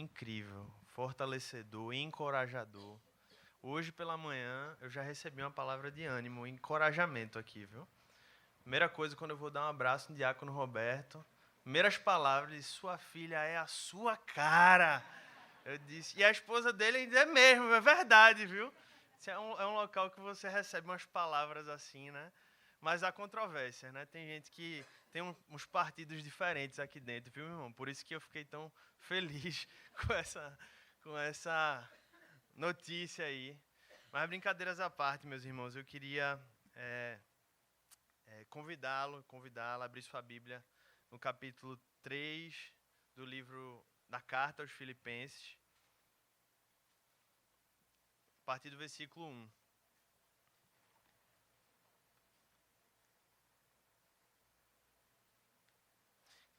incrível, fortalecedor, encorajador. Hoje pela manhã eu já recebi uma palavra de ânimo, encorajamento aqui, viu? Primeira coisa, quando eu vou dar um abraço no diácono Roberto, primeiras palavras, ele disse, sua filha é a sua cara. Eu disse, e a esposa dele ainda é mesmo, é verdade, viu? Isso é um local que você recebe umas palavras assim, né? Mas há controvérsia, né? Tem gente que tem uns partidos diferentes aqui dentro, viu, meu irmão? Por isso que eu fiquei tão feliz com essa notícia aí. Mas brincadeiras à parte, meus irmãos, eu queria convidá-la a abrir sua Bíblia no capítulo 3 do livro da Carta aos Filipenses, a partir do versículo 1.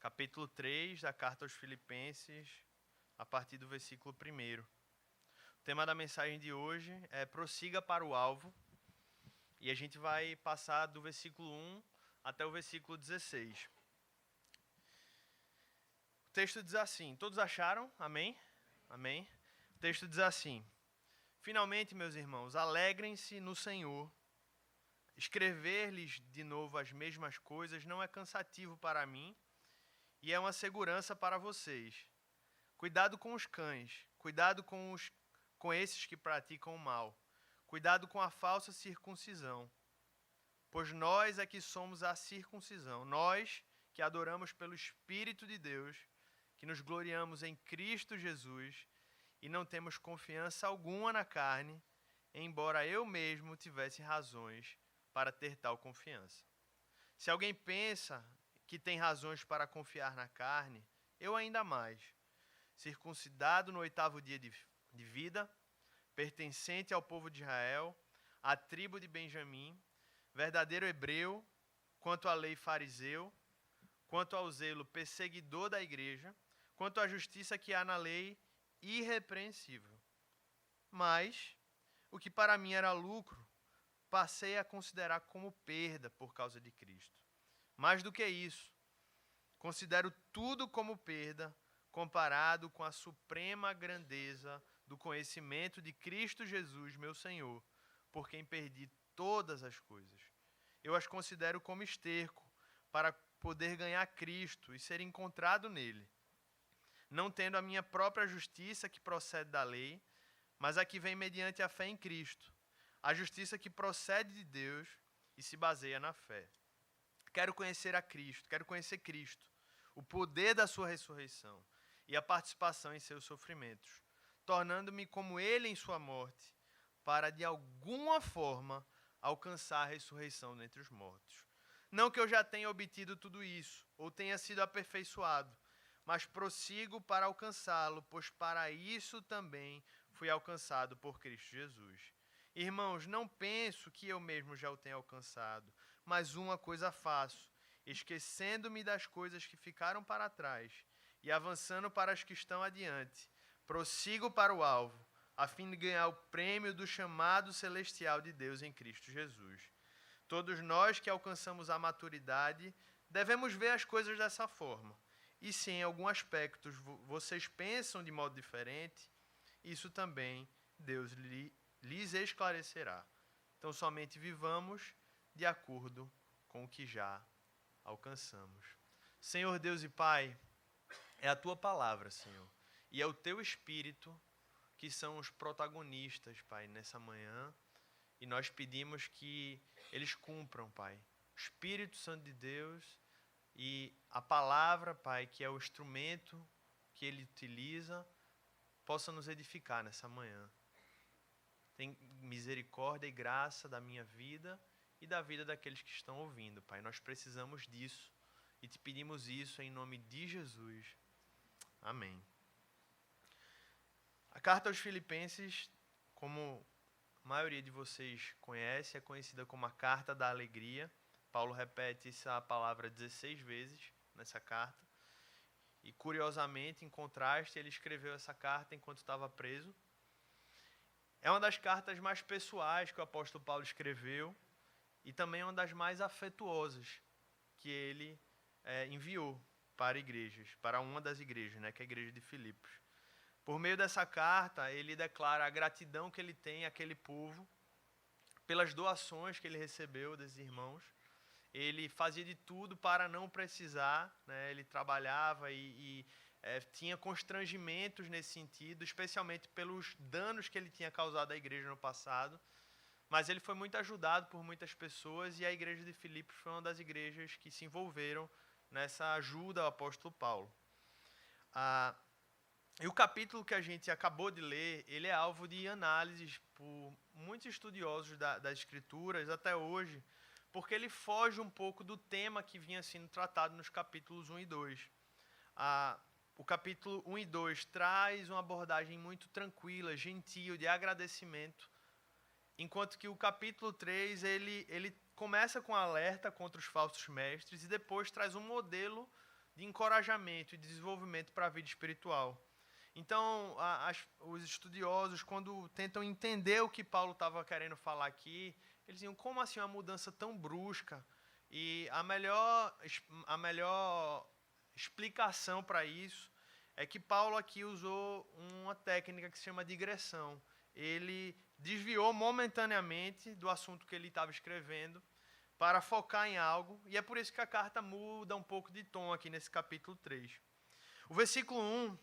Capítulo 3 da Carta aos Filipenses, a partir do versículo 1. O tema da mensagem de hoje é prossiga para o alvo. E a gente vai passar do versículo 1 até o versículo 16. O texto diz assim, todos acharam? Amém? Amém? O texto diz assim, finalmente, meus irmãos, alegrem-se no Senhor. Escrever-lhes de novo as mesmas coisas não é cansativo para mim e é uma segurança para vocês. Cuidado com os cães, cuidado com esses que praticam o mal. Cuidado com a falsa circuncisão, pois nós é que somos a circuncisão, nós que adoramos pelo Espírito de Deus, que nos gloriamos em Cristo Jesus e não temos confiança alguma na carne, embora eu mesmo tivesse razões para ter tal confiança. Se alguém pensa que tem razões para confiar na carne, eu ainda mais. Circuncidado no 8º dia de vida, pertencente ao povo de Israel, à tribo de Benjamim, verdadeiro hebreu, quanto à lei fariseu, quanto ao zelo perseguidor da igreja, quanto à justiça que há na lei, irrepreensível. Mas, o que para mim era lucro, passei a considerar como perda por causa de Cristo. Mais do que isso, considero tudo como perda, comparado com a suprema grandeza do conhecimento de Cristo Jesus, meu Senhor, por quem perdi todas as coisas. Eu as considero como esterco, para poder ganhar Cristo e ser encontrado nele, não tendo a minha própria justiça que procede da lei, mas a que vem mediante a fé em Cristo, a justiça que procede de Deus e se baseia na fé. Quero conhecer a Cristo, quero conhecer Cristo, o poder da sua ressurreição e a participação em seus sofrimentos, tornando-me como ele em sua morte, para de alguma forma alcançar a ressurreição dentre os mortos. Não que eu já tenha obtido tudo isso, ou tenha sido aperfeiçoado, mas prossigo para alcançá-lo, pois para isso também fui alcançado por Cristo Jesus. Irmãos, não penso que eu mesmo já o tenha alcançado, mas uma coisa faço, esquecendo-me das coisas que ficaram para trás e avançando para as que estão adiante, prossigo para o alvo, a fim de ganhar o prêmio do chamado celestial de Deus em Cristo Jesus. Todos nós que alcançamos a maturidade devemos ver as coisas dessa forma. E se em algum aspecto vocês pensam de modo diferente, isso também Deus lhes esclarecerá. Então somente vivamos de acordo com o que já alcançamos. Senhor Deus e Pai, é a Tua palavra, Senhor, e é o Teu Espírito que são os protagonistas, Pai, nessa manhã, e nós pedimos que eles cumpram, Pai, o Espírito Santo de Deus e a palavra, Pai, que é o instrumento que Ele utiliza, possa nos edificar nessa manhã. Tem misericórdia e graça da minha vida e da vida daqueles que estão ouvindo, Pai. Nós precisamos disso e te pedimos isso em nome de Jesus. Amém. A carta aos Filipenses, como a maioria de vocês conhece, é conhecida como a carta da alegria. Paulo repete essa palavra 16 vezes nessa carta. E curiosamente, em contraste, ele escreveu essa carta enquanto estava preso. É uma das cartas mais pessoais que o apóstolo Paulo escreveu e também uma das mais afetuosas que ele enviou para igrejas, para uma das igrejas, né, que é a igreja de Filipos. Por meio dessa carta, ele declara a gratidão que ele tem àquele povo, pelas doações que ele recebeu desses irmãos. Ele fazia de tudo para não precisar, né? Ele trabalhava e tinha constrangimentos nesse sentido, especialmente pelos danos que ele tinha causado à igreja no passado. Mas ele foi muito ajudado por muitas pessoas e a igreja de Filipos foi uma das igrejas que se envolveram nessa ajuda ao apóstolo Paulo. E o capítulo que a gente acabou de ler, ele é alvo de análises por muitos estudiosos das Escrituras até hoje, porque ele foge um pouco do tema que vinha sendo tratado nos capítulos 1 e 2. O capítulo 1 e 2 traz uma abordagem muito tranquila, gentil, de agradecimento, enquanto que o capítulo 3 ele começa com alerta contra os falsos mestres e depois traz um modelo de encorajamento e desenvolvimento para a vida espiritual. Então, os estudiosos, quando tentam entender o que Paulo estava querendo falar aqui, eles diziam, como assim uma mudança tão brusca? E a melhor explicação para isso é que Paulo aqui usou uma técnica que se chama digressão. Ele desviou momentaneamente do assunto que ele estava escrevendo para focar em algo, e é por isso que a carta muda um pouco de tom aqui nesse capítulo 3. O versículo 1,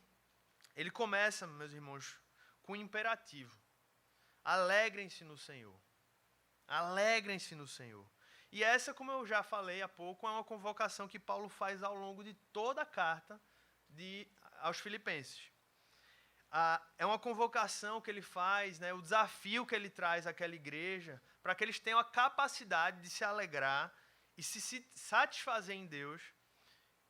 ele começa, meus irmãos, com um imperativo. Alegrem-se no Senhor. Alegrem-se no Senhor. E essa, como eu já falei há pouco, é uma convocação que Paulo faz ao longo de toda a carta aos Filipenses. É uma convocação que ele faz, né, o desafio que ele traz àquela igreja, para que eles tenham a capacidade de se alegrar e se satisfazer em Deus,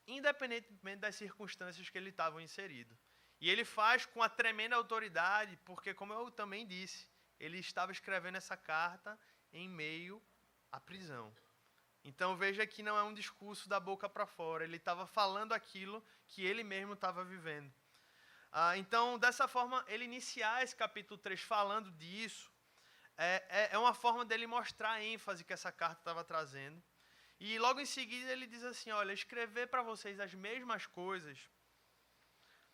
independentemente das circunstâncias que eles estavam inseridos. E ele faz com a tremenda autoridade, porque, como eu também disse, ele estava escrevendo essa carta em meio à prisão. Então veja que não é um discurso da boca para fora, ele estava falando aquilo que ele mesmo estava vivendo. Então, dessa forma, ele iniciar esse capítulo 3 falando disso, é uma forma dele mostrar a ênfase que essa carta estava trazendo. E logo em seguida ele diz assim, olha, escrever para vocês as mesmas coisas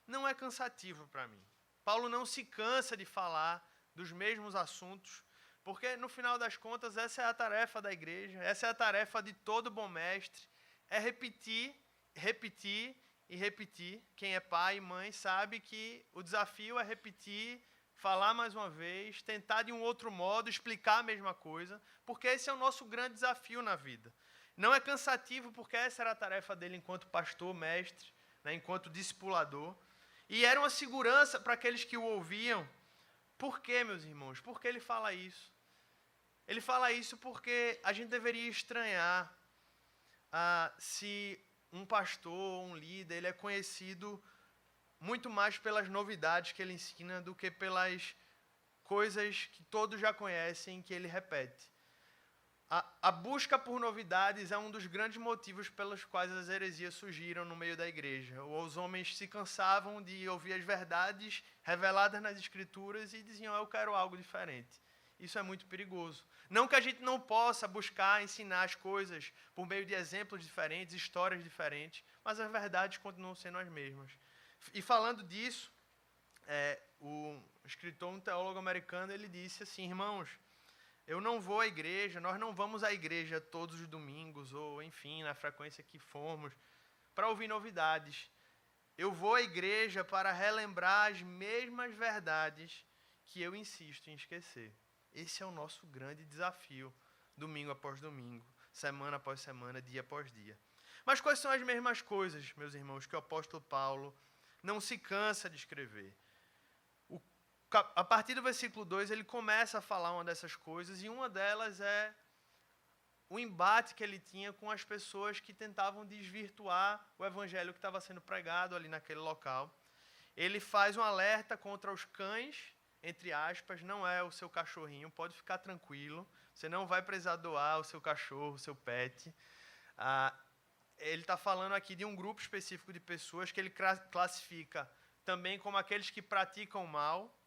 não é cansativo para mim. Paulo não se cansa de falar dos mesmos assuntos, porque no final das contas essa é a tarefa da igreja, essa é a tarefa de todo bom mestre, é repetir, repetir e repetir. Quem é pai e mãe sabe que o desafio é repetir, falar mais uma vez, tentar de um outro modo, explicar a mesma coisa, porque esse é o nosso grande desafio na vida. Não é cansativo porque essa era a tarefa dele enquanto pastor, mestre, né, enquanto discipulador. E era uma segurança para aqueles que o ouviam. Por quê, meus irmãos? Por que ele fala isso? Ele fala isso porque a gente deveria estranhar se um pastor, um líder, ele é conhecido muito mais pelas novidades que ele ensina do que pelas coisas que todos já conhecem que ele repete. A busca por novidades é um dos grandes motivos pelos quais as heresias surgiram no meio da igreja. Os homens se cansavam de ouvir as verdades reveladas nas Escrituras e diziam, eu quero algo diferente. Isso é muito perigoso. Não que a gente não possa buscar ensinar as coisas por meio de exemplos diferentes, histórias diferentes, mas as verdades continuam sendo as mesmas. E falando disso, o escritor, um teólogo americano, ele disse assim, irmãos, eu não vou à igreja, nós não vamos à igreja todos os domingos, ou enfim, na frequência que formos, para ouvir novidades. Eu vou à igreja para relembrar as mesmas verdades que eu insisto em esquecer. Esse é o nosso grande desafio, domingo após domingo, semana após semana, dia após dia. Mas quais são as mesmas coisas, meus irmãos, que o apóstolo Paulo não se cansa de escrever? A partir do versículo 2, ele começa a falar uma dessas coisas, e uma delas é o embate que ele tinha com as pessoas que tentavam desvirtuar o evangelho que estava sendo pregado ali naquele local. Ele faz um alerta contra os cães, entre aspas, não é o seu cachorrinho, pode ficar tranquilo, você não vai precisar doar o seu cachorro, o seu pet. Ele está falando aqui de um grupo específico de pessoas que ele classifica também como aqueles que praticam o mal,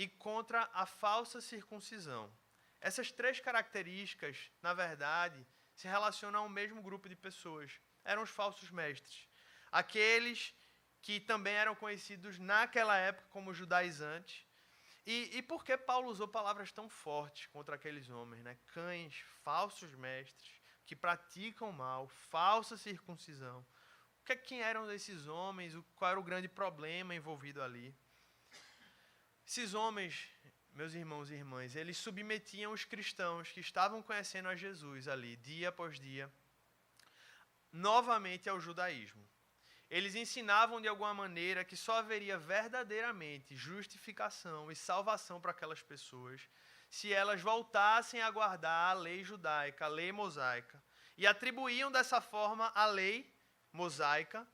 e contra a falsa circuncisão. Essas três características, na verdade, se relacionam ao mesmo grupo de pessoas. Eram os falsos mestres. Aqueles que também eram conhecidos naquela época como judaizantes. E por que Paulo usou palavras tão fortes contra aqueles homens, né? Cães, falsos mestres, que praticam mal, falsa circuncisão. Quem eram esses homens? Qual era o grande problema envolvido ali? Esses homens, meus irmãos e irmãs, eles submetiam os cristãos que estavam conhecendo a Jesus ali, dia após dia, novamente ao judaísmo. Eles ensinavam de alguma maneira que só haveria verdadeiramente justificação e salvação para aquelas pessoas se elas voltassem a guardar a lei judaica, a lei mosaica, e atribuíam dessa forma à lei mosaica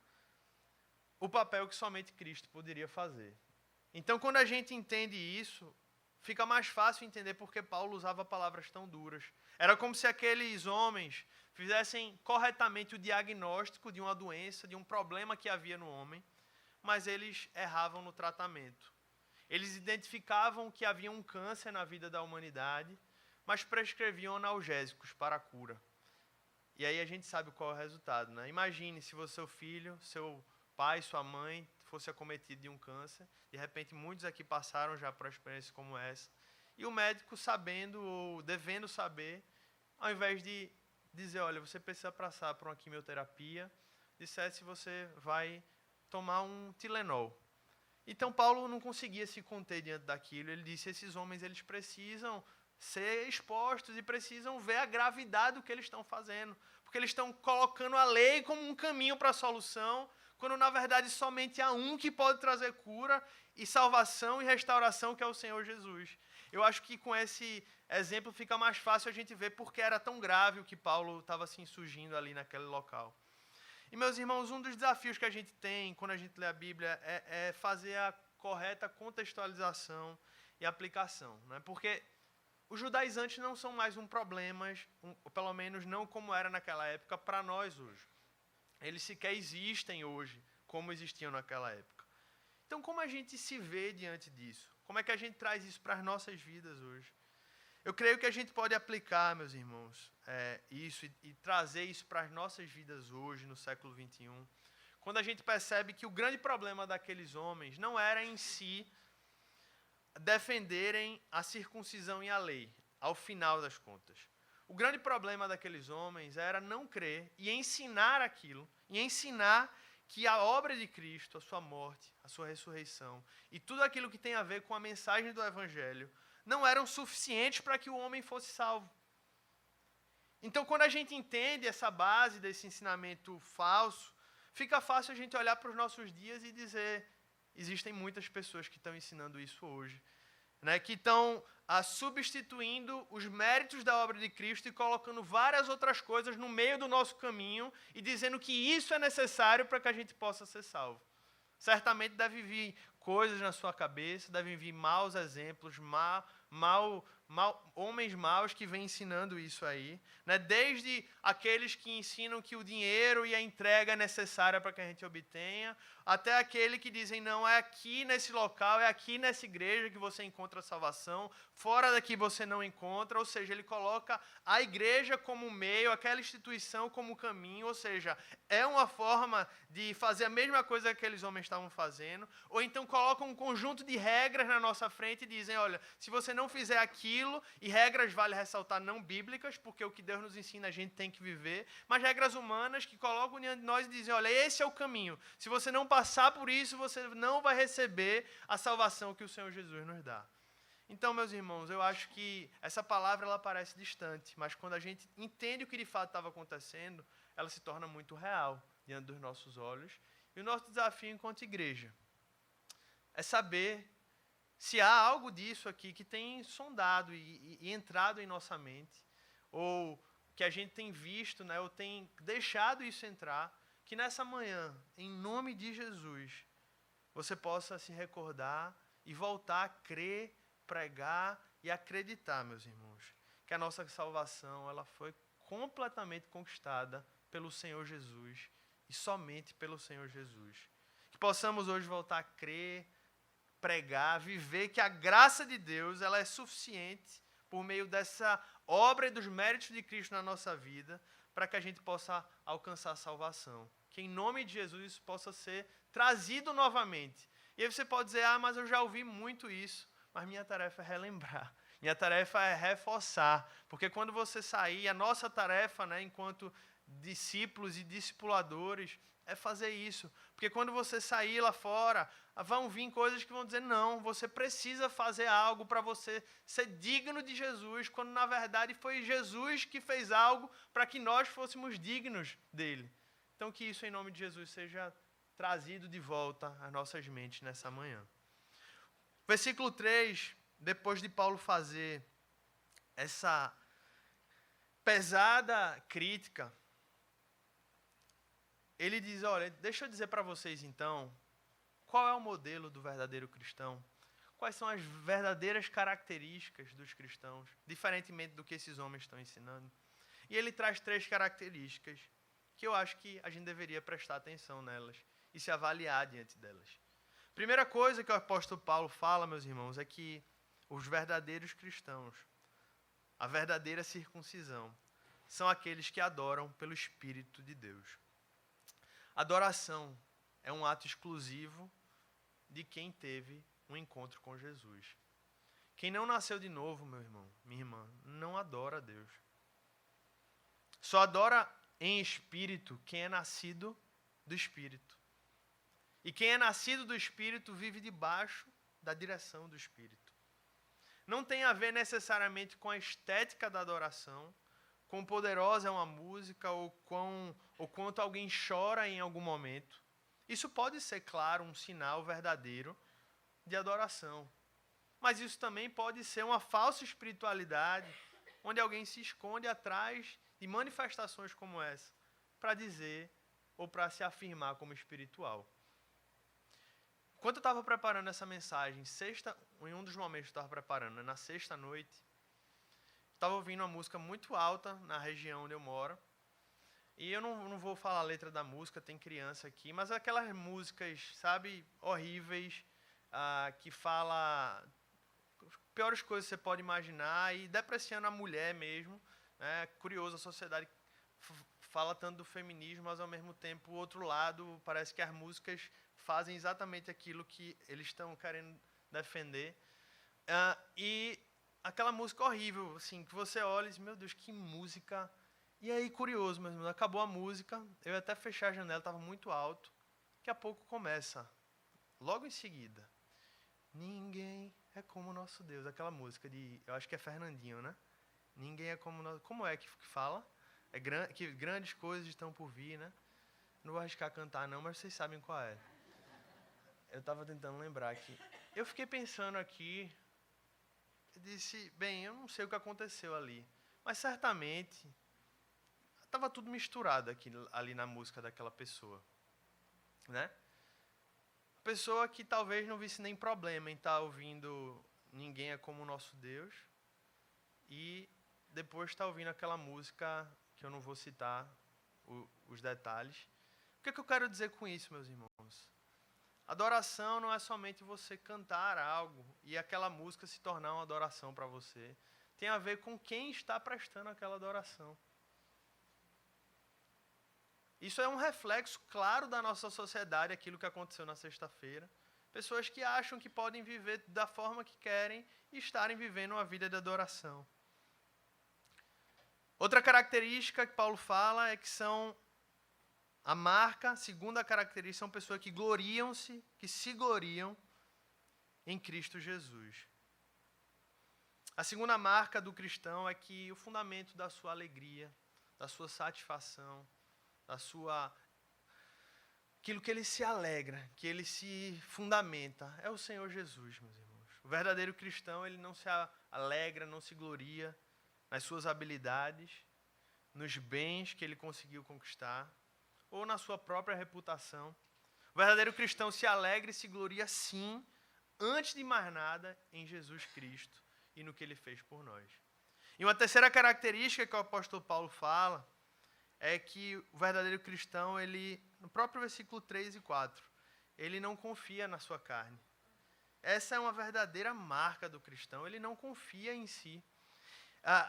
o papel que somente Cristo poderia fazer. Então, quando a gente entende isso, fica mais fácil entender por que Paulo usava palavras tão duras. Era como se aqueles homens fizessem corretamente o diagnóstico de uma doença, de um problema que havia no homem, mas eles erravam no tratamento. Eles identificavam que havia um câncer na vida da humanidade, mas prescreviam analgésicos para a cura. E aí a gente sabe qual é o resultado, né? Imagine se o seu filho, seu pai, sua mãe fosse acometido de um câncer. De repente, muitos aqui passaram já por uma experiência como essa. E o médico, sabendo ou devendo saber, ao invés de dizer, olha, você precisa passar por uma quimioterapia, dissesse, você vai tomar um Tilenol. Então, Paulo não conseguia se conter diante daquilo. Ele disse, esses homens, eles precisam ser expostos e precisam ver a gravidade do que eles estão fazendo. Porque eles estão colocando a lei como um caminho para a solução, quando na verdade somente há um que pode trazer cura e salvação e restauração, que é o Senhor Jesus. Eu acho que com esse exemplo fica mais fácil a gente ver porque era tão grave o que Paulo estava se insurgindo ali naquele local. E, meus irmãos, um dos desafios que a gente tem quando a gente lê a Bíblia é fazer a correta contextualização e aplicação, né? Porque os judaizantes não são mais um problema, pelo menos não como era naquela época, para nós hoje. Eles sequer existem hoje, como existiam naquela época. Então, como a gente se vê diante disso? Como é que a gente traz isso para as nossas vidas hoje? Eu creio que a gente pode aplicar, meus irmãos, isso e trazer isso para as nossas vidas hoje, no século XXI, quando a gente percebe que o grande problema daqueles homens não era em si defenderem a circuncisão e a lei, ao final das contas. O grande problema daqueles homens era não crer e ensinar aquilo, e ensinar que a obra de Cristo, a sua morte, a sua ressurreição e tudo aquilo que tem a ver com a mensagem do Evangelho não eram suficientes para que o homem fosse salvo. Então, quando a gente entende essa base desse ensinamento falso, fica fácil a gente olhar para os nossos dias e dizer, existem muitas pessoas que estão ensinando isso hoje, né, que estão substituindo os méritos da obra de Cristo e colocando várias outras coisas no meio do nosso caminho e dizendo que isso é necessário para que a gente possa ser salvo. Certamente deve vir coisas na sua cabeça, devem vir maus exemplos, homens maus que vêm ensinando isso aí, né? Desde aqueles que ensinam que o dinheiro e a entrega é necessária para que a gente obtenha, até aquele que dizem, não, é aqui nesse local, é aqui nessa igreja que você encontra a salvação, fora daqui você não encontra, ou seja, ele coloca a igreja como meio, aquela instituição como caminho, ou seja, é uma forma de fazer a mesma coisa que aqueles homens estavam fazendo, ou então colocam um conjunto de regras na nossa frente e dizem, olha, se você não fizer aquilo, e regras vale ressaltar não bíblicas, porque o que Deus nos ensina a gente tem que viver, mas regras humanas que colocam diante de nós e dizem, olha, esse é o caminho, se você não passar por isso, você não vai receber a salvação que o Senhor Jesus nos dá. Então, meus irmãos, eu acho que essa palavra ela parece distante, mas quando a gente entende o que de fato estava acontecendo, ela se torna muito real diante dos nossos olhos. E o nosso desafio enquanto igreja é saber se há algo disso aqui que tem sondado e entrado em nossa mente, ou que a gente tem visto, né, ou tem deixado isso entrar, que nessa manhã, em nome de Jesus, você possa se recordar e voltar a crer, pregar e acreditar, meus irmãos, que a nossa salvação ela foi completamente conquistada pelo Senhor Jesus e somente pelo Senhor Jesus. Que possamos hoje voltar a crer, pregar, viver que a graça de Deus ela é suficiente por meio dessa obra e dos méritos de Cristo na nossa vida para que a gente possa alcançar a salvação. Que em nome de Jesus isso possa ser trazido novamente. E aí você pode dizer, mas eu já ouvi muito isso. Mas minha tarefa é relembrar. Minha tarefa é reforçar. Porque quando você sair, a nossa tarefa, né, enquanto discípulos e discipuladores, é fazer isso. Porque quando você sair lá fora, vão vir coisas que vão dizer, não, você precisa fazer algo para você ser digno de Jesus, quando na verdade foi Jesus que fez algo para que nós fôssemos dignos dele. Então que isso em nome de Jesus seja trazido de volta às nossas mentes nessa manhã. Versículo 3, depois de Paulo fazer essa pesada crítica, ele diz, olha, deixa eu dizer para vocês então, qual é o modelo do verdadeiro cristão? Quais são as verdadeiras características dos cristãos, diferentemente do que esses homens estão ensinando? E ele traz 3 características que eu acho que a gente deveria prestar atenção nelas e se avaliar diante delas. Primeira coisa que o apóstolo Paulo fala, meus irmãos, é que os verdadeiros cristãos, a verdadeira circuncisão, são aqueles que adoram pelo Espírito de Deus. Adoração é um ato exclusivo de quem teve um encontro com Jesus. Quem não nasceu de novo, meu irmão, minha irmã, não adora a Deus. Só adora em espírito quem é nascido do Espírito. E quem é nascido do Espírito vive debaixo da direção do Espírito. Não tem a ver necessariamente com a estética da adoração, quão poderosa é uma música ou quanto alguém chora em algum momento. Isso pode ser, claro, um sinal verdadeiro de adoração. Mas isso também pode ser uma falsa espiritualidade, onde alguém se esconde atrás de manifestações como essa, para dizer ou para se afirmar como espiritual. Quando eu estava preparando essa mensagem, em um dos momentos que eu estava preparando, na sexta noite, estava ouvindo uma música muito alta na região onde eu moro. E eu não vou falar a letra da música, tem criança aqui, mas aquelas músicas, sabe, horríveis, que fala piores coisas que você pode imaginar e depreciando a mulher mesmo. Né? Curioso, a sociedade fala tanto do feminismo, mas ao mesmo tempo, o outro lado, parece que as músicas fazem exatamente aquilo que eles estão querendo defender. E aquela música horrível, assim, que você olha e diz, meu Deus, que música. E aí, curioso, meu irmão, acabou a música, eu ia até fechar a janela, estava muito alto. Daqui a pouco começa, logo em seguida, ninguém é como o nosso Deus. Aquela música de, eu acho que é Fernandinho, né? Ninguém é como o nosso... Como é que fala? Que grandes coisas estão por vir, né? Não vou arriscar cantar não, mas vocês sabem qual é. Eu estava tentando lembrar aqui. Eu fiquei pensando aqui, eu disse, bem, eu não sei o que aconteceu ali, mas certamente estava tudo misturado ali na música daquela pessoa, né? Pessoa que talvez não visse nem problema em estar ouvindo Ninguém é como o Nosso Deus e depois estar ouvindo aquela música que eu não vou citar os detalhes. O que é que eu quero dizer com isso, meus irmãos? Adoração não é somente você cantar algo e aquela música se tornar uma adoração para você. Tem a ver com quem está prestando aquela adoração. Isso é um reflexo claro da nossa sociedade, aquilo que aconteceu na sexta-feira. Pessoas que acham que podem viver da forma que querem e estarem vivendo uma vida de adoração. Outra característica que Paulo fala é que são a marca, segunda característica, são pessoas que que se gloriam em Cristo Jesus. A segunda marca do cristão é que o fundamento da sua alegria, da sua satisfação, aquilo que ele se alegra, que ele se fundamenta, é o Senhor Jesus, meus irmãos. O verdadeiro cristão, ele não se alegra, não se gloria nas suas habilidades, nos bens que ele conseguiu conquistar, ou na sua própria reputação. O verdadeiro cristão se alegra e se gloria, sim, antes de mais nada, em Jesus Cristo e no que ele fez por nós. E uma terceira característica que o apóstolo Paulo fala é que o verdadeiro cristão, ele, no próprio versículo 3 e 4, ele não confia na sua carne. Essa é uma verdadeira marca do cristão, ele não confia em si.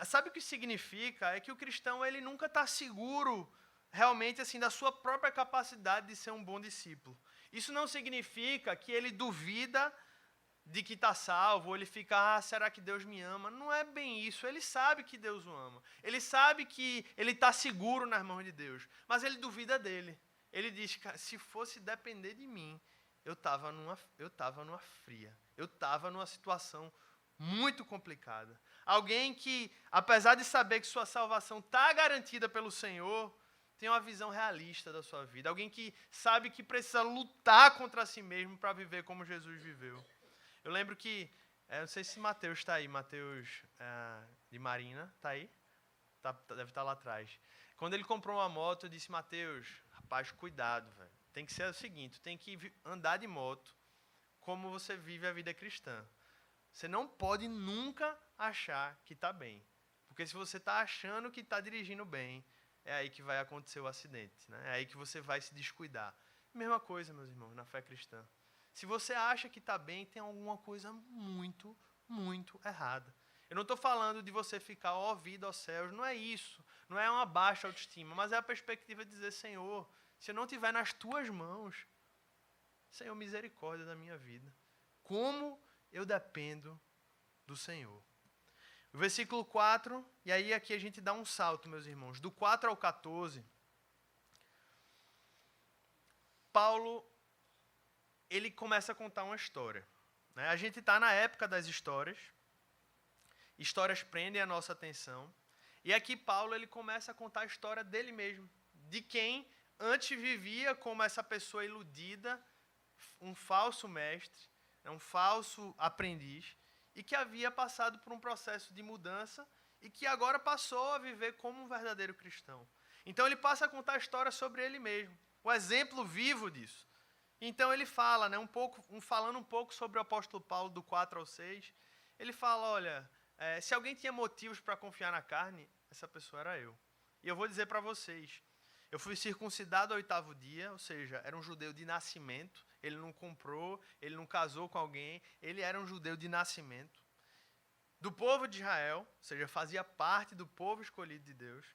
Sabe o que significa? É que o cristão, ele nunca está seguro realmente assim da sua própria capacidade de ser um bom discípulo. Isso não significa que ele duvida de que está salvo, ou ele fica, será que Deus me ama? Não é bem isso, ele sabe que Deus o ama. Ele sabe que ele está seguro nas mãos de Deus, mas ele duvida dele. Ele diz, se fosse depender de mim, eu estava numa fria, eu estava numa situação muito complicada. Alguém que, apesar de saber que sua salvação está garantida pelo Senhor, tem uma visão realista da sua vida. Alguém que sabe que precisa lutar contra si mesmo para viver como Jesus viveu. Eu lembro que, não sei se Mateus está aí, Mateus de Marina, está aí? Deve estar lá atrás. Quando ele comprou uma moto, eu disse, Mateus, rapaz, cuidado, velho. Tem que ser o seguinte, tem que andar de moto como você vive a vida cristã. Você não pode nunca achar que está bem. Porque se você está achando que está dirigindo bem, é aí que vai acontecer o acidente. Né? É aí que você vai se descuidar. Mesma coisa, meus irmãos, na fé cristã. Se você acha que está bem, tem alguma coisa muito, muito errada. Eu não estou falando de você ficar, ó vida, ó céus, não é isso. Não é uma baixa autoestima, mas é a perspectiva de dizer, Senhor, se eu não estiver nas tuas mãos, Senhor, misericórdia da minha vida. Como eu dependo do Senhor. O versículo 4, e aí aqui a gente dá um salto, meus irmãos. Do 4 ao 14, Paulo, ele começa a contar uma história. Né? A gente está na época das histórias. Histórias prendem a nossa atenção. E aqui Paulo, ele começa a contar a história dele mesmo. De quem antes vivia como essa pessoa iludida, um falso mestre, um falso aprendiz, e que havia passado por um processo de mudança e que agora passou a viver como um verdadeiro cristão. Então ele passa a contar a história sobre ele mesmo, o exemplo vivo disso. Então ele fala, né, falando um pouco sobre o apóstolo Paulo do 4 ao 6, ele fala, olha, se alguém tinha motivos para confiar na carne, essa pessoa era eu. E eu vou dizer para vocês, eu fui circuncidado ao 8º dia, ou seja, era um judeu de nascimento, ele não comprou, ele não casou com alguém, ele era um judeu de nascimento. Do povo de Israel, ou seja, fazia parte do povo escolhido de Deus.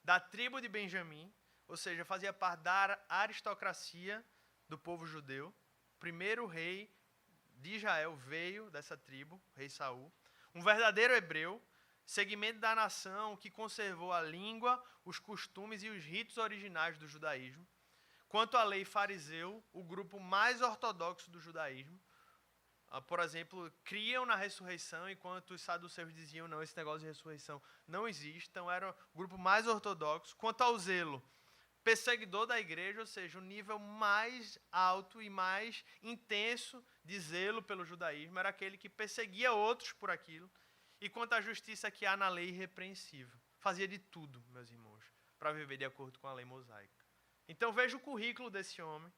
Da tribo de Benjamim, ou seja, fazia parte da aristocracia do povo judeu. O primeiro rei de Israel veio dessa tribo, o rei Saul. Um verdadeiro hebreu, segmento da nação que conservou a língua, os costumes e os ritos originais do judaísmo. Quanto à lei fariseu, o grupo mais ortodoxo do judaísmo, por exemplo, criam na ressurreição, enquanto os saduceus diziam, não, esse negócio de ressurreição não existe, então era o grupo mais ortodoxo. Quanto ao zelo, perseguidor da igreja, ou seja, o nível mais alto e mais intenso de zelo pelo judaísmo, era aquele que perseguia outros por aquilo. E quanto à justiça que há na lei irrepreensível, fazia de tudo, meus irmãos, para viver de acordo com a lei mosaica. Então veja o currículo desse homem.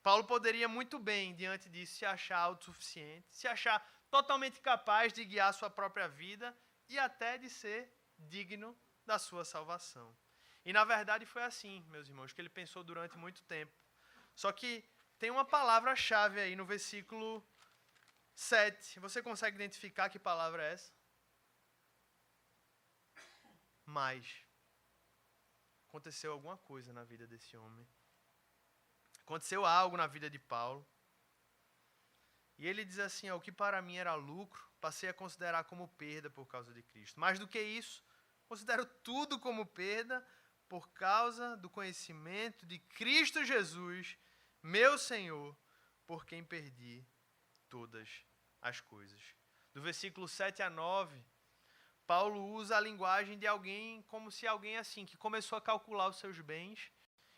Paulo poderia muito bem, diante disso, se achar autossuficiente, se achar totalmente capaz de guiar sua própria vida e até de ser digno da sua salvação. E na verdade foi assim, meus irmãos, que ele pensou durante muito tempo. Só que tem uma palavra-chave aí no versículo 7. Você consegue identificar que palavra é essa? Mas aconteceu alguma coisa na vida desse homem. Aconteceu algo na vida de Paulo. E ele diz assim, o que para mim era lucro, passei a considerar como perda por causa de Cristo. Mais do que isso, considero tudo como perda por causa do conhecimento de Cristo Jesus, meu Senhor, por quem perdi todas as coisas. Do versículo 7 a 9, Paulo usa a linguagem de alguém como se alguém assim, que começou a calcular os seus bens,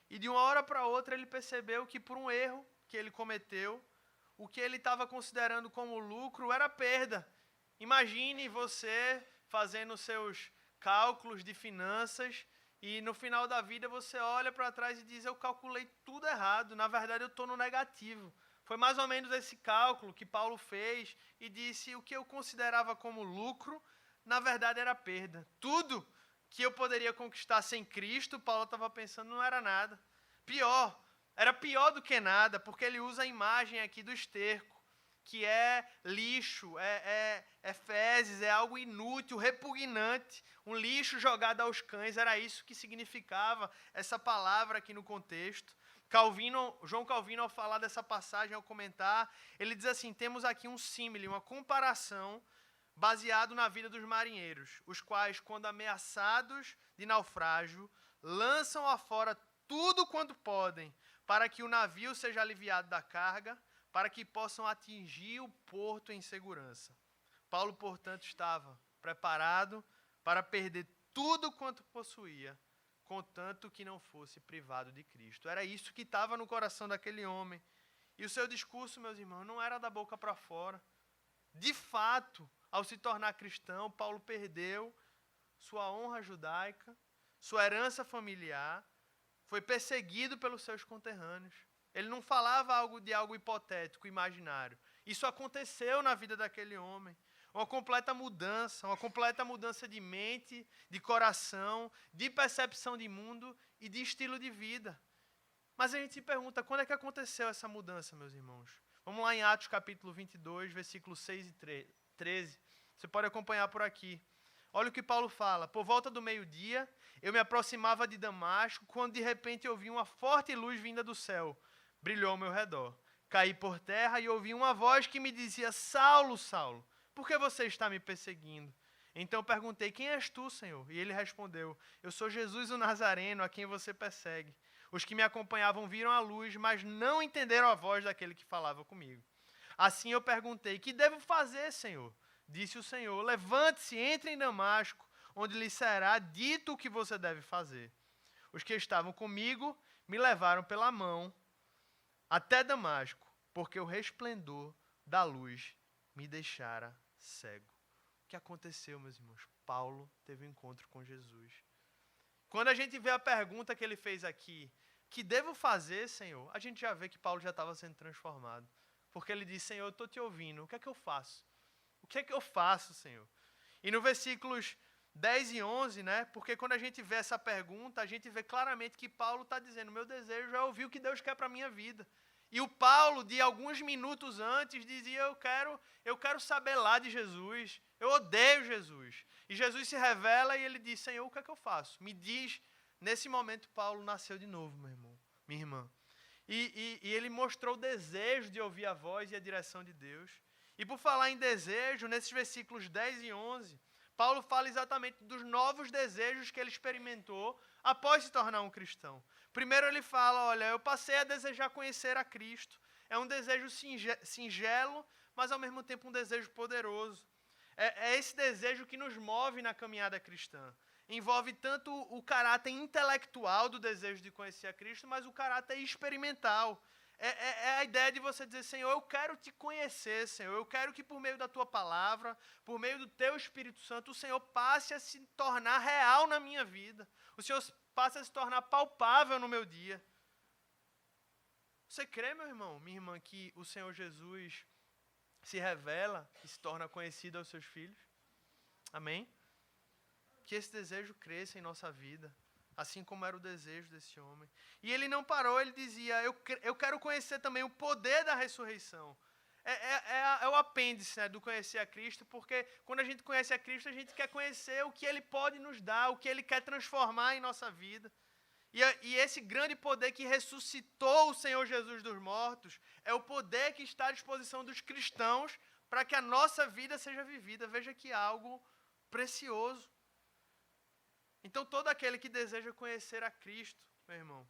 e de uma hora para outra ele percebeu que por um erro que ele cometeu, o que ele estava considerando como lucro era perda. Imagine você fazendo seus cálculos de finanças e no final da vida você olha para trás e diz, eu calculei tudo errado, na verdade eu estou no negativo. Foi mais ou menos esse cálculo que Paulo fez e disse o que eu considerava como lucro, na verdade era perda. Tudo que eu poderia conquistar sem Cristo, Paulo estava pensando, não era nada. Pior, era pior do que nada, porque ele usa a imagem aqui do esterco, que é lixo, é fezes, é algo inútil, repugnante, um lixo jogado aos cães, era isso que significava essa palavra aqui no contexto. João Calvino, ao falar dessa passagem, ao comentar, ele diz assim, temos aqui um símile, uma comparação baseado na vida dos marinheiros, os quais, quando ameaçados de naufrágio, lançam afora tudo quanto podem para que o navio seja aliviado da carga, para que possam atingir o porto em segurança. Paulo, portanto, estava preparado para perder tudo quanto possuía, contanto que não fosse privado de Cristo. Era isso que estava no coração daquele homem. E o seu discurso, meus irmãos, não era da boca para fora. De fato, ao se tornar cristão, Paulo perdeu sua honra judaica, sua herança familiar, foi perseguido pelos seus conterrâneos. Ele não falava algo hipotético, imaginário. Isso aconteceu na vida daquele homem. Uma completa mudança de mente, de coração, de percepção de mundo e de estilo de vida. Mas a gente se pergunta, quando é que aconteceu essa mudança, meus irmãos? Vamos lá em Atos capítulo 22, versículos 6 e 13. Você pode acompanhar por aqui. Olha o que Paulo fala. Por volta do meio-dia, eu me aproximava de Damasco, quando de repente eu vi uma forte luz vinda do céu. Brilhou ao meu redor. Caí por terra e ouvi uma voz que me dizia, Saulo, Saulo, por que você está me perseguindo? Então perguntei, quem és tu, Senhor? E ele respondeu, eu sou Jesus o Nazareno, a quem você persegue. Os que me acompanhavam viram a luz, mas não entenderam a voz daquele que falava comigo. Assim eu perguntei, que devo fazer, Senhor? Disse o Senhor, levante-se, entre em Damasco, onde lhe será dito o que você deve fazer. Os que estavam comigo me levaram pela mão até Damasco, porque o resplendor da luz me deixara cego. O que aconteceu, meus irmãos? Paulo teve um encontro com Jesus. Quando a gente vê a pergunta que ele fez aqui, que devo fazer, Senhor? A gente já vê que Paulo já estava sendo transformado. Porque ele diz, Senhor, eu estou te ouvindo, o que é que eu faço? O que é que eu faço, Senhor? E no versículos 10 e 11, né? Porque quando a gente vê essa pergunta, a gente vê claramente que Paulo está dizendo, meu desejo é ouvir o que Deus quer para a minha vida. E o Paulo, de alguns minutos antes, dizia, eu quero saber lá de Jesus, eu odeio Jesus. E Jesus se revela e ele diz, Senhor, o que é que eu faço? Me diz. Nesse momento, Paulo nasceu de novo, meu irmão, minha irmã. E ele mostrou o desejo de ouvir a voz e a direção de Deus. E por falar em desejo, nesses versículos 10 e 11, Paulo fala exatamente dos novos desejos que ele experimentou após se tornar um cristão. Primeiro ele fala, olha, eu passei a desejar conhecer a Cristo. É um desejo singelo, mas ao mesmo tempo um desejo poderoso. É esse desejo que nos move na caminhada cristã. Envolve tanto o caráter intelectual do desejo de conhecer a Cristo, mas o caráter experimental. É a ideia de você dizer, Senhor, eu quero te conhecer, Senhor. Eu quero que por meio da tua palavra, por meio do teu Espírito Santo, o Senhor passe a se tornar real na minha vida. O Senhor passe a se tornar palpável no meu dia. Você crê, meu irmão, minha irmã, que o Senhor Jesus se revela e se torna conhecido aos seus filhos? Amém? Que esse desejo cresça em nossa vida, assim como era o desejo desse homem. E ele não parou, ele dizia, eu quero conhecer também o poder da ressurreição. É o apêndice, né, do conhecer a Cristo, porque quando a gente conhece a Cristo, a gente quer conhecer o que Ele pode nos dar, o que Ele quer transformar em nossa vida. E esse grande poder que ressuscitou o Senhor Jesus dos mortos, é o poder que está à disposição dos cristãos para que a nossa vida seja vivida. Veja que é algo precioso. Então, todo aquele que deseja conhecer a Cristo, meu irmão,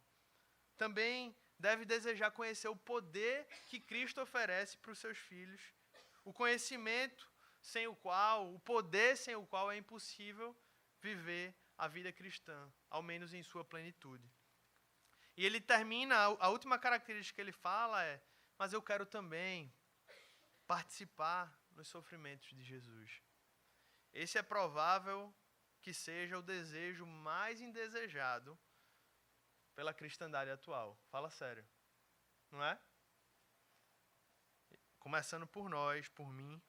também deve desejar conhecer o poder que Cristo oferece para os seus filhos. O conhecimento sem o qual, o poder sem o qual é impossível viver a vida cristã, ao menos em sua plenitude. E ele termina, a última característica que ele fala é, mas eu quero também participar nos sofrimentos de Jesus. Esse é provável que seja o desejo mais indesejado pela cristandade atual. Fala sério. Não é? Começando por nós, por mim.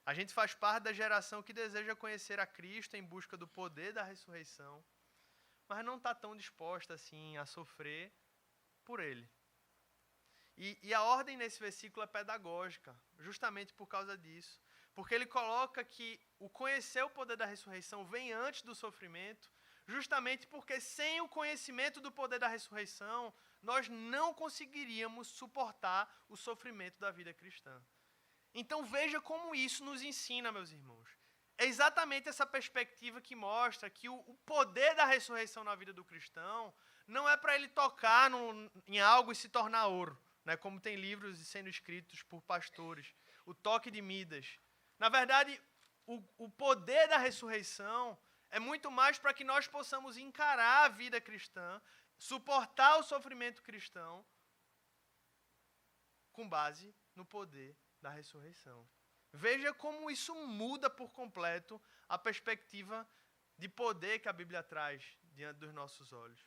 A gente faz parte da geração que deseja conhecer a Cristo em busca do poder da ressurreição, mas não está tão disposta assim a sofrer por Ele. E a ordem nesse versículo é pedagógica, justamente por causa disso. Porque ele coloca que o conhecer o poder da ressurreição vem antes do sofrimento, justamente porque sem o conhecimento do poder da ressurreição, nós não conseguiríamos suportar o sofrimento da vida cristã. Então veja como isso nos ensina, meus irmãos. É exatamente essa perspectiva que mostra que o poder da ressurreição na vida do cristão não é para ele tocar em algo e se tornar ouro, né? Como tem livros sendo escritos por pastores, o toque de Midas. Na verdade, o poder da ressurreição é muito mais para que nós possamos encarar a vida cristã, suportar o sofrimento cristão com base no poder da ressurreição. Veja como isso muda por completo a perspectiva de poder que a Bíblia traz diante dos nossos olhos.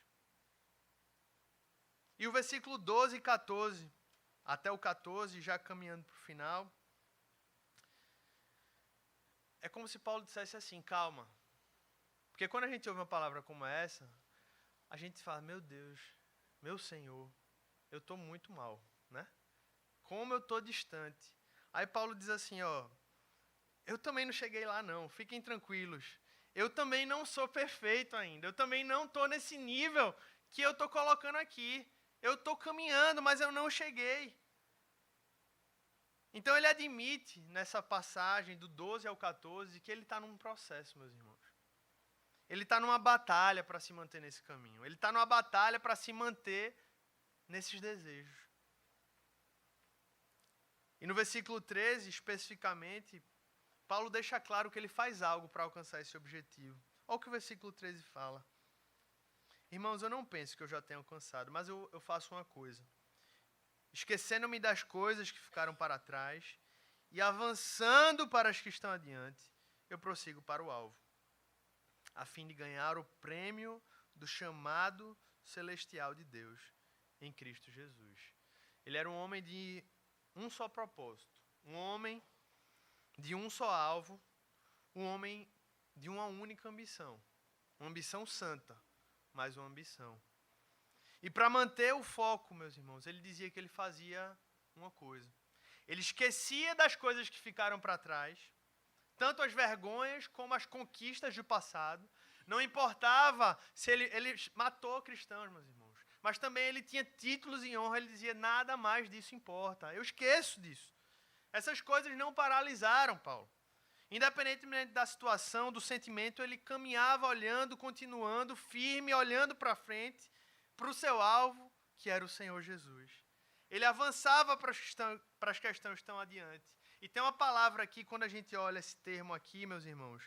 E o versículo 12 e 14, até o 14, já caminhando para o final, é como se Paulo dissesse assim, calma. Porque quando a gente ouve uma palavra como essa, a gente fala, meu Deus, meu Senhor, eu estou muito mal, né? Como eu estou distante. Aí Paulo diz assim, ó, eu também não cheguei lá não, fiquem tranquilos. Eu também não sou perfeito ainda, eu também não estou nesse nível que eu estou colocando aqui. Eu estou caminhando, mas eu não cheguei. Então ele admite nessa passagem do 12 ao 14 que ele está num processo, meus irmãos. Ele está numa batalha para se manter nesse caminho. Ele está numa batalha para se manter nesses desejos. E no versículo 13, especificamente, Paulo deixa claro que ele faz algo para alcançar esse objetivo. Olha o que o versículo 13 fala. Irmãos, eu não penso que eu já tenha alcançado, mas eu faço uma coisa. Esquecendo-me das coisas que ficaram para trás e avançando para as que estão adiante, eu prossigo para o alvo, a fim de ganhar o prêmio do chamado celestial de Deus em Cristo Jesus. Ele era um homem de um só propósito, um homem de um só alvo, um homem de uma única ambição. Uma ambição santa, mas uma ambição. E para manter o foco, meus irmãos, ele dizia que ele fazia uma coisa. Ele esquecia das coisas que ficaram para trás, tanto as vergonhas como as conquistas do passado. Não importava se ele matou cristãos, meus irmãos, mas também ele tinha títulos em honra, ele dizia, nada mais disso importa. Eu esqueço disso. Essas coisas não paralisaram Paulo. Independentemente da situação, do sentimento, ele caminhava olhando, continuando, firme, olhando para frente, para o seu alvo, que era o Senhor Jesus. Ele avançava para as questões que estão adiante. E tem uma palavra aqui, quando a gente olha esse termo aqui, meus irmãos,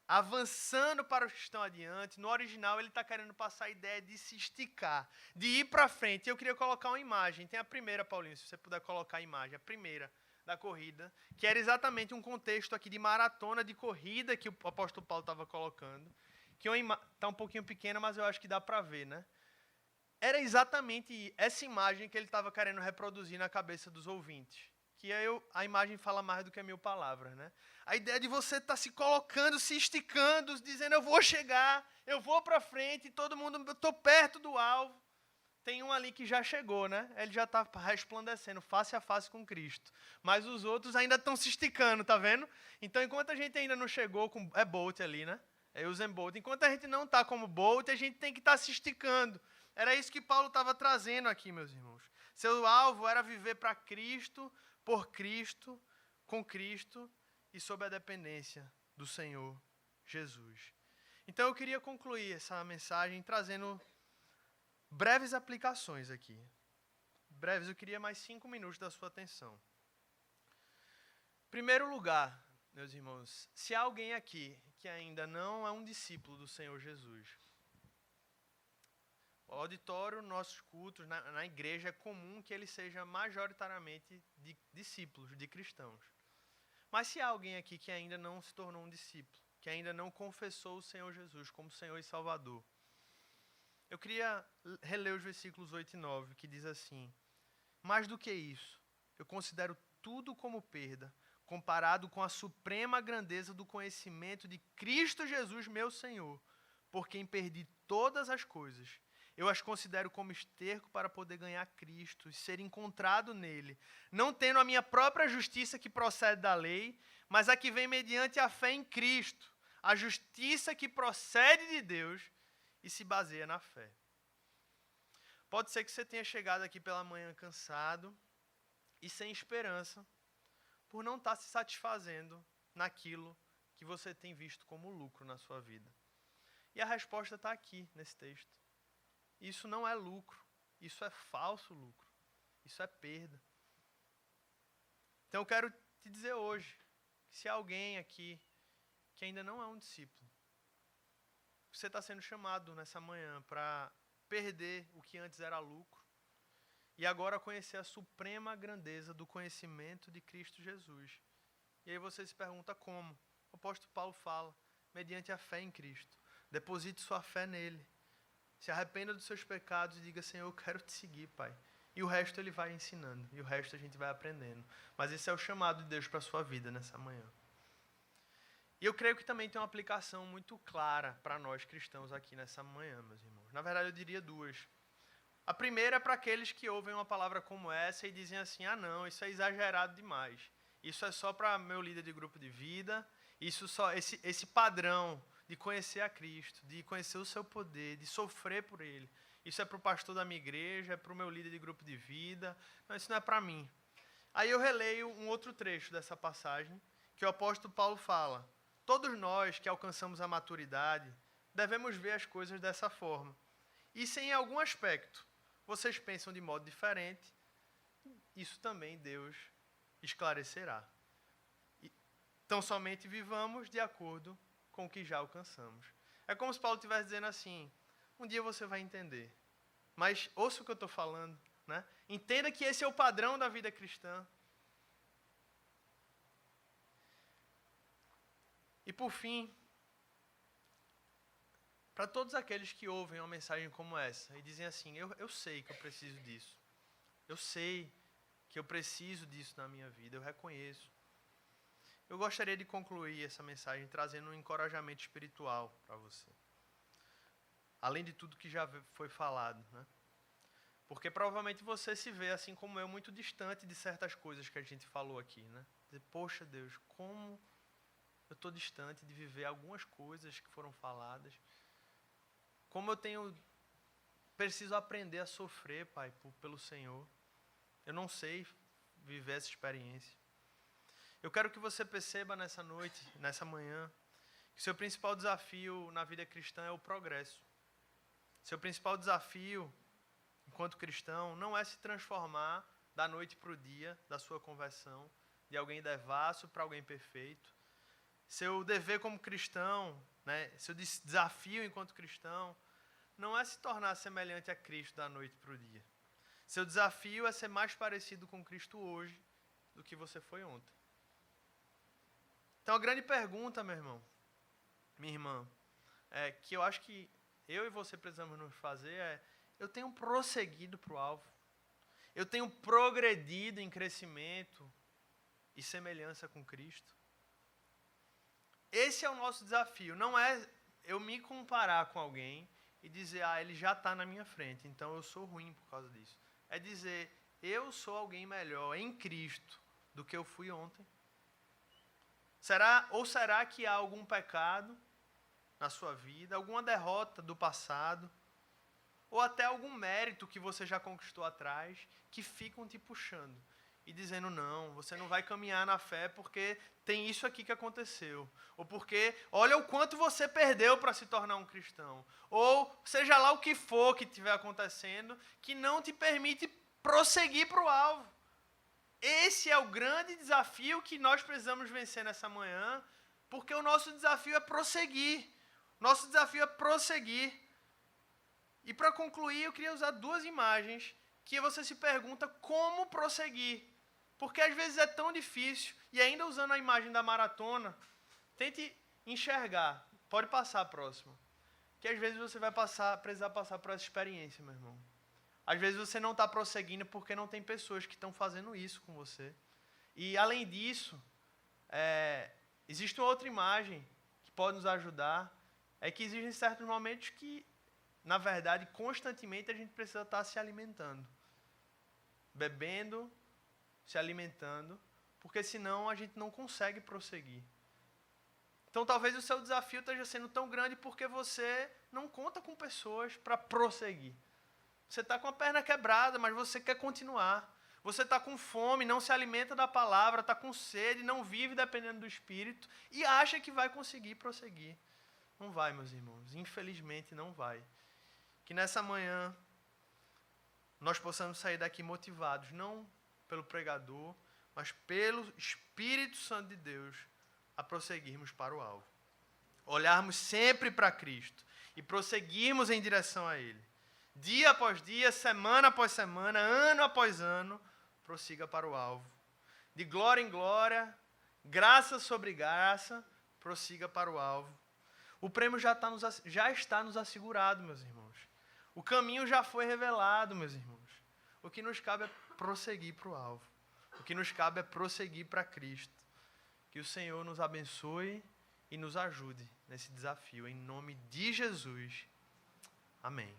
avançando para os que estão adiante, no original ele está querendo passar a ideia de se esticar, de ir para frente. Eu queria colocar uma imagem, tem a primeira, Paulinho, se você puder colocar a imagem, a primeira da corrida, que era exatamente um contexto aqui de maratona de corrida que o apóstolo Paulo estava colocando, que está um pouquinho pequena, mas eu acho que dá para ver, né? Era exatamente essa imagem que ele estava querendo reproduzir na cabeça dos ouvintes. Que a imagem fala mais do que 1000 palavras, né? A ideia de você estar se colocando, se esticando, dizendo, eu vou chegar, eu vou para frente, todo mundo, eu estou perto do alvo. Tem um ali que já chegou, né? Ele já está resplandecendo, face a face com Cristo. Mas os outros ainda estão se esticando, tá vendo? Então, enquanto a gente ainda não chegou, é Bolt ali, né? É Usain Bolt. Enquanto a gente não está como Bolt, a gente tem que estar se esticando. Era isso que Paulo estava trazendo aqui, meus irmãos. Seu alvo era viver para Cristo, por Cristo, com Cristo e sob a dependência do Senhor Jesus. Então eu queria concluir essa mensagem trazendo breves aplicações aqui. Breves, eu queria mais 5 minutos da sua atenção. Em primeiro lugar, meus irmãos, se há alguém aqui que ainda não é um discípulo do Senhor Jesus, o auditório, nossos cultos, na igreja, é comum que ele seja majoritariamente de discípulos, de cristãos. Mas se há alguém aqui que ainda não se tornou um discípulo, que ainda não confessou o Senhor Jesus como Senhor e Salvador, eu queria reler os versículos 8 e 9, que diz assim, mais do que isso, eu considero tudo como perda, comparado com a suprema grandeza do conhecimento de Cristo Jesus, meu Senhor, por quem perdi todas as coisas. Eu as considero como esterco para poder ganhar Cristo e ser encontrado nele, não tendo a minha própria justiça que procede da lei, mas a que vem mediante a fé em Cristo, a justiça que procede de Deus e se baseia na fé. Pode ser que você tenha chegado aqui pela manhã cansado e sem esperança, por não estar se satisfazendo naquilo que você tem visto como lucro na sua vida. E a resposta está aqui nesse texto. Isso não é lucro, isso é falso lucro, isso é perda. Então eu quero te dizer hoje, que se há alguém aqui que ainda não é um discípulo, você está sendo chamado nessa manhã para perder o que antes era lucro e agora conhecer a suprema grandeza do conhecimento de Cristo Jesus. E aí você se pergunta como? O apóstolo Paulo fala, mediante a fé em Cristo. Deposite sua fé nele. Se arrependa dos seus pecados e diga, Senhor, eu quero te seguir, Pai. E o resto ele vai ensinando, e o resto a gente vai aprendendo. Mas esse é o chamado de Deus para a sua vida nessa manhã. E eu creio que também tem uma aplicação muito clara para nós cristãos aqui nessa manhã, meus irmãos. Na verdade, eu diria duas. A primeira é para aqueles que ouvem uma palavra como essa e dizem assim, não, isso é exagerado demais. Isso é só para meu líder de grupo de vida, esse padrão de conhecer a Cristo, de conhecer o seu poder, de sofrer por ele. Isso é para o pastor da minha igreja, é para o meu líder de grupo de vida. Não, isso não é para mim. Aí eu releio um outro trecho dessa passagem, que o apóstolo Paulo fala. Todos nós que alcançamos a maturidade, devemos ver as coisas dessa forma. E se em algum aspecto vocês pensam de modo diferente, isso também Deus esclarecerá. Então somente vivamos de acordo com o que já alcançamos. É como se Paulo estivesse dizendo assim, um dia você vai entender. Mas ouça o que eu estou falando, né? Entenda que esse é o padrão da vida cristã. E por fim, para todos aqueles que ouvem uma mensagem como essa e dizem assim, eu sei que eu preciso disso. Eu sei que eu preciso disso na minha vida, eu reconheço. Eu gostaria de concluir essa mensagem trazendo um encorajamento espiritual para você. Além de tudo que já foi falado, né? Porque provavelmente você se vê, assim como eu, muito distante de certas coisas que a gente falou aqui, né? Dizer, poxa Deus, como eu estou distante de viver algumas coisas que foram faladas. Como eu preciso aprender a sofrer, Pai, pelo Senhor. Eu não sei viver essa experiência. Eu quero que você perceba nessa noite, nessa manhã, que seu principal desafio na vida cristã é o progresso. Seu principal desafio, enquanto cristão, não é se transformar da noite para o dia da sua conversão, de alguém devasso para alguém perfeito. Seu dever como cristão, né, seu desafio enquanto cristão, não é se tornar semelhante a Cristo da noite para o dia. Seu desafio é ser mais parecido com Cristo hoje do que você foi ontem. Então a grande pergunta, meu irmão, minha irmã, que eu acho que eu e você precisamos nos fazer eu tenho prosseguido para o alvo. Eu tenho progredido em crescimento e semelhança com Cristo. Esse é o nosso desafio. Não é eu me comparar com alguém e dizer, ele já está na minha frente, então eu sou ruim por causa disso. É dizer, eu sou alguém melhor em Cristo do que eu fui ontem. Será que há algum pecado na sua vida, alguma derrota do passado, ou até algum mérito que você já conquistou atrás, que ficam te puxando e dizendo, não, você não vai caminhar na fé porque tem isso aqui que aconteceu, ou porque olha o quanto você perdeu para se tornar um cristão, ou seja lá o que for que estiver acontecendo, que não te permite prosseguir para o alvo. Esse é o grande desafio que nós precisamos vencer nessa manhã, porque o nosso desafio é prosseguir. Nosso desafio é prosseguir. E para concluir, eu queria usar duas imagens que você se pergunta como prosseguir. Porque às vezes é tão difícil, e ainda usando a imagem da maratona, tente enxergar. Pode passar a próxima. Que às vezes você vai precisar passar por essa experiência, meu irmão. Às vezes você não está prosseguindo porque não tem pessoas que estão fazendo isso com você. E além disso, existe uma outra imagem que pode nos ajudar. É que existem certos momentos que, na verdade, constantemente a gente precisa estar se alimentando. Bebendo, se alimentando, porque senão a gente não consegue prosseguir. Então talvez o seu desafio esteja sendo tão grande porque você não conta com pessoas para prosseguir. Você está com a perna quebrada, mas você quer continuar. Você está com fome, não se alimenta da palavra, está com sede, não vive dependendo do Espírito e acha que vai conseguir prosseguir. Não vai, meus irmãos. Infelizmente, não vai. Que nessa manhã nós possamos sair daqui motivados, não pelo pregador, mas pelo Espírito Santo de Deus, a prosseguirmos para o alvo. Olharmos sempre para Cristo e prosseguirmos em direção a Ele. Dia após dia, semana após semana, ano após ano, prossiga para o alvo. De glória em glória, graça sobre graça, prossiga para o alvo. O prêmio já está nos assegurado, meus irmãos. O caminho já foi revelado, meus irmãos. O que nos cabe é prosseguir para o alvo. O que nos cabe é prosseguir para Cristo. Que o Senhor nos abençoe e nos ajude nesse desafio. Em nome de Jesus. Amém.